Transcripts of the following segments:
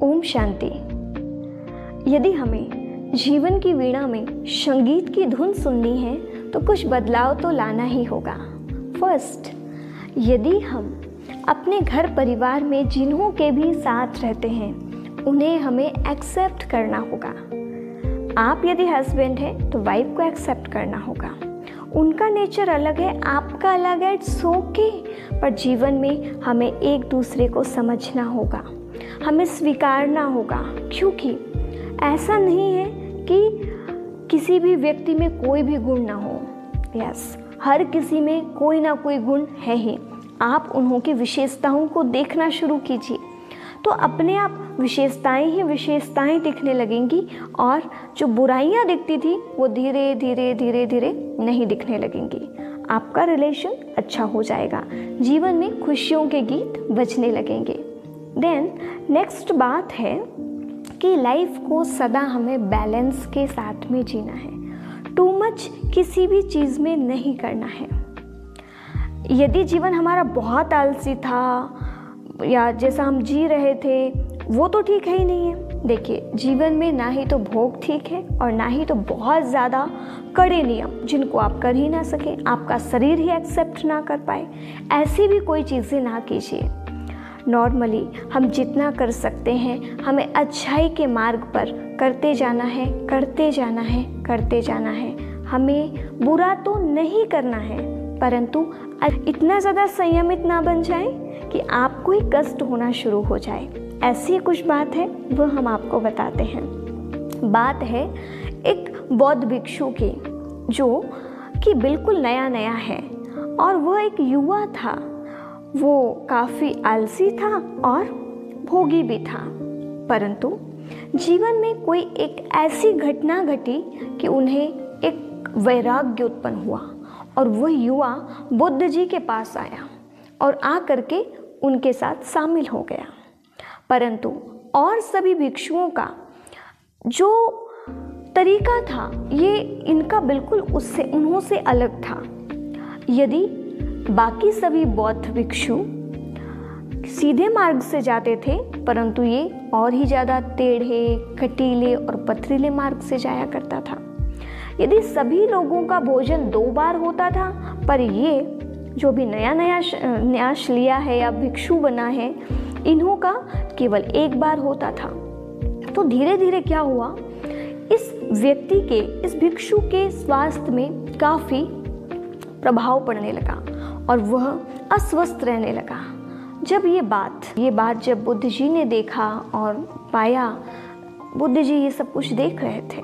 ओम शांति। यदि हमें जीवन की वीणा में संगीत की धुन सुननी है तो कुछ बदलाव तो लाना ही होगा। फर्स्ट, यदि हम अपने घर परिवार में जिन्हों के भी साथ रहते हैं उन्हें हमें एक्सेप्ट करना होगा। आप यदि हस्बैंड हैं तो वाइफ को एक्सेप्ट करना होगा। उनका नेचर अलग है, आपका अलग है, इट्स ओके। पर जीवन में हमें एक दूसरे को समझना होगा, हमें स्वीकारना होगा, क्योंकि ऐसा नहीं है कि किसी भी व्यक्ति में कोई भी गुण ना हो। यस, हर किसी में कोई ना कोई गुण है ही। आप उन्हों की विशेषताओं को देखना शुरू कीजिए तो अपने आप विशेषताएं ही विशेषताएं दिखने लगेंगी और जो बुराइयां दिखती थी वो धीरे धीरे धीरे धीरे नहीं दिखने लगेंगी। आपका रिलेशन अच्छा हो जाएगा, जीवन में खुशियों के गीत बजने लगेंगे। देन नेक्स्ट बात है कि लाइफ को सदा हमें बैलेंस के साथ में जीना है। टू मच किसी भी चीज़ में नहीं करना है। यदि जीवन हमारा बहुत आलसी था या जैसा हम जी रहे थे वो तो ठीक है ही नहीं है। देखिए, जीवन में ना ही तो भोग ठीक है और ना ही तो बहुत ज़्यादा कड़े नियम जिनको आप कर ही ना सके, आपका शरीर ही एक्सेप्ट ना कर पाए, ऐसी भी कोई चीज़ें ना कीजिए। नॉर्मली हम जितना कर सकते हैं हमें अच्छाई के मार्ग पर करते जाना है, करते जाना है, करते जाना है। हमें बुरा तो नहीं करना है, परंतु इतना ज़्यादा संयमित ना बन जाए कि आपको ही कष्ट होना शुरू हो जाए। ऐसी कुछ बात है वो हम आपको बताते हैं। बात है एक बौद्ध भिक्षु की जो कि बिल्कुल नया नया है और वह एक युवा था। वो काफ़ी आलसी था और भोगी भी था, परंतु जीवन में कोई एक ऐसी घटना घटी कि उन्हें एक वैराग्य उत्पन्न हुआ और वह युवा बुद्ध जी के पास आया और आ करके उनके साथ शामिल हो गया। परंतु और सभी भिक्षुओं का जो तरीका था ये इनका बिल्कुल उन्हों से अलग था। यदि बाकी सभी बौद्ध भिक्षु सीधे मार्ग से जाते थे, परंतु ये और ही ज़्यादा टेढ़े, कटीले और पथरीले मार्ग से जाया करता था। यदि सभी लोगों का भोजन 2 बार होता था, पर ये जो भी नया नया न्यास लिया है या भिक्षु बना है, इन्हों का केवल 1 बार होता था। तो धीरे धीरे क्या हुआ, इस व्यक्ति के, इस भिक्षु के स्वास्थ्य में काफ़ी प्रभाव पड़ने लगा और वह अस्वस्थ रहने लगा। जब ये बात जब बुद्ध जी ने देखा और पाया, बुद्ध जी ये सब कुछ देख रहे थे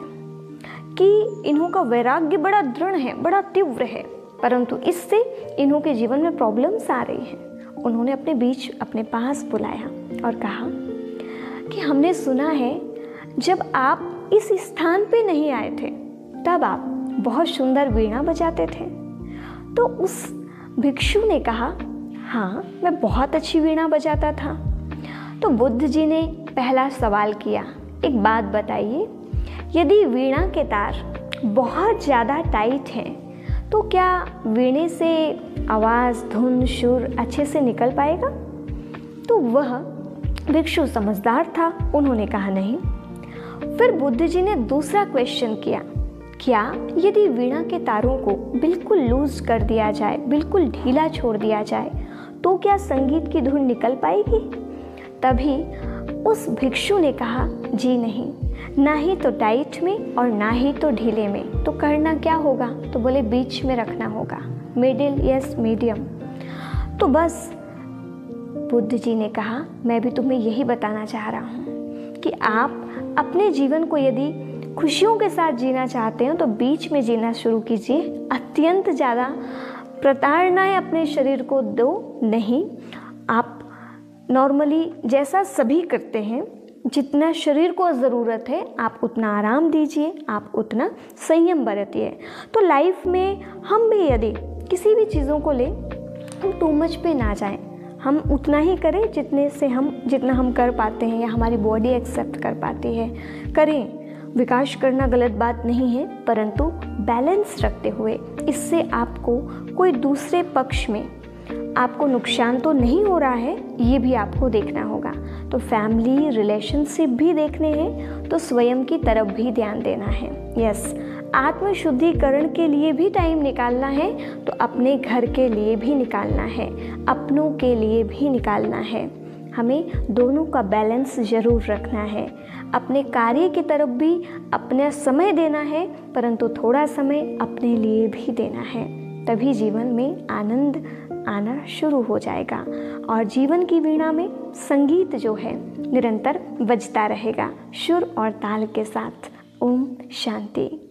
कि इन्हों का वैराग्य बड़ा दृढ़ है, बड़ा तीव्र है, परंतु इससे इन्हों के जीवन में प्रॉब्लम्स आ रही हैं। उन्होंने अपने बीच अपने पास बुलाया और कहा कि हमने सुना है जब आप इस स्थान पे नहीं आए थे तब आप बहुत सुंदर वीणा बजाते थे। तो उस भिक्षु ने कहा, हाँ, मैं बहुत अच्छी वीणा बजाता था। तो बुद्ध जी ने पहला सवाल किया, एक बात बताइए, यदि वीणा के तार बहुत ज़्यादा टाइट हैं तो क्या वीणे से आवाज़, धुन, सुर अच्छे से निकल पाएगा? तो वह भिक्षु समझदार था, उन्होंने कहा नहीं। फिर बुद्ध जी ने दूसरा क्वेश्चन किया, क्या यदि वीणा के तारों को बिल्कुल लूज कर दिया जाए, बिल्कुल ढीला छोड़ दिया जाए, तो क्या संगीत की धुन निकल पाएगी? तभी उस भिक्षु ने कहा, जी नहीं, ना ही तो टाइट में और ना ही तो ढीले में। तो करना क्या होगा? तो बोले बीच में रखना होगा, मिडिल, यस, मीडियम। तो बस बुद्ध जी ने कहा, मैं भी तुम्हें यही बताना चाह रहा हूँ कि आप अपने जीवन को यदि खुशियों के साथ जीना चाहते हो तो बीच में जीना शुरू कीजिए। अत्यंत ज़्यादा प्रताड़नाएं अपने शरीर को दो नहीं। आप नॉर्मली जैसा सभी करते हैं, जितना शरीर को ज़रूरत है आप उतना आराम दीजिए, आप उतना संयम बरतिए। तो लाइफ में हम भी यदि किसी भी चीज़ों को ले, हम टू मच पे ना जाएं, हम उतना ही करें जितना हम कर पाते हैं या हमारी बॉडी एक्सेप्ट कर पाती है, करें। विकास करना गलत बात नहीं है, परंतु बैलेंस रखते हुए। इससे आपको कोई दूसरे पक्ष में आपको नुकसान तो नहीं हो रहा है, ये भी आपको देखना होगा। तो फैमिली रिलेशनशिप भी देखने हैं, तो स्वयं की तरफ भी ध्यान देना है। यस, आत्म शुद्धिकरण के लिए भी टाइम निकालना है, तो अपने घर के लिए भी निकालना है, अपनों के लिए भी निकालना है। हमें दोनों का बैलेंस ज़रूर रखना है। अपने कार्य की तरफ भी अपना समय देना है, परंतु थोड़ा समय अपने लिए भी देना है। तभी जीवन में आनंद आना शुरू हो जाएगा और जीवन की वीणा में संगीत जो है निरंतर बजता रहेगा, सुर और ताल के साथ। ओम शांति।